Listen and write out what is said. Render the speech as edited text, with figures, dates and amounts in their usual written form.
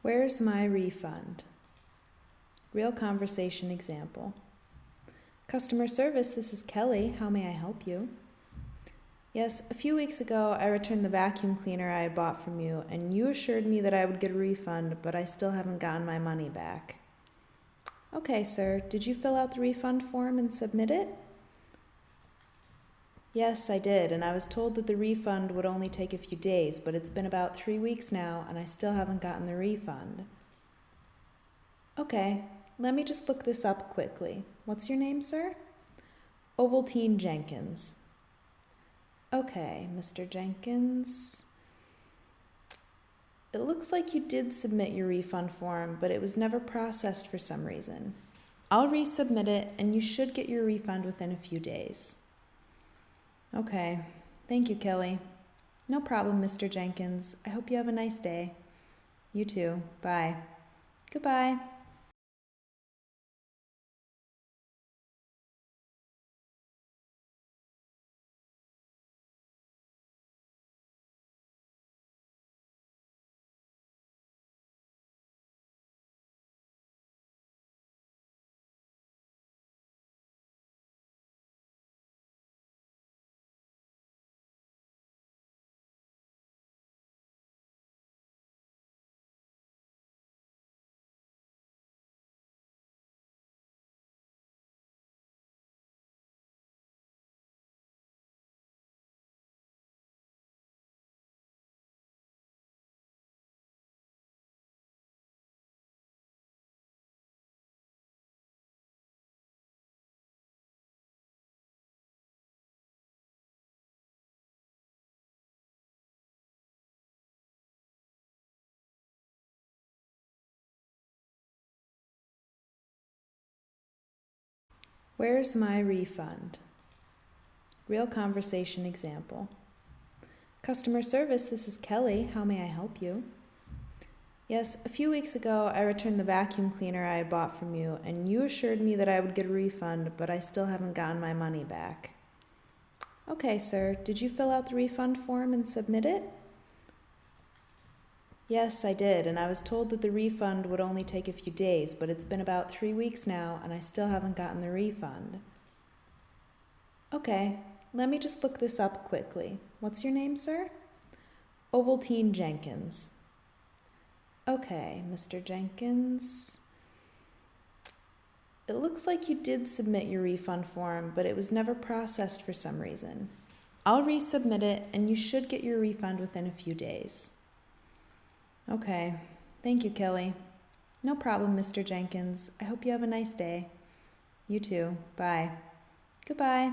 Where's my refund? Real conversation example. Customer service, this is Kelly. How may I help you? Yes, a few weeks ago I returned the vacuum cleaner I had bought from you, and you assured me that I would get a refund, but I still haven't gotten my money back. Okay, sir. Did you fill out the refund form and submit it? Yes, I did, and I was told that the refund would only take a few days, but it's been about 3 weeks now, and I still haven't gotten the refund. Okay, let me just look this up quickly. What's your name, sir? Ovaltine Jenkins. Okay, Mr. Jenkins. It looks like you did submit your refund form, but it was never processed for some reason. I'll resubmit it, and you should get your refund within a few days. Okay. Thank you, Kelly. No problem, Mr. Jenkins. I hope you have a nice day. You too. Bye. Goodbye. Where's my refund? Real conversation example. Customer service, this is Kelly. How may I help you? Yes, a few weeks ago I returned the vacuum cleaner I had bought from you, and you assured me that I would get a refund, but I still haven't gotten my money back. Okay, sir. Did you fill out the refund form and submit it? Yes, I did, and I was told that the refund would only take a few days, but it's been about 3 weeks now, and I still haven't gotten the refund. Okay, let me just look this up quickly. What's your name, sir? Ovaltine Jenkins. Okay, Mr. Jenkins. It looks like you did submit your refund form, but it was never processed for some reason. I'll resubmit it, and you should get your refund within a few days. Okay. Thank you, Kelly. No problem, Mr. Jenkins. I hope you have a nice day. You too. Bye. Goodbye.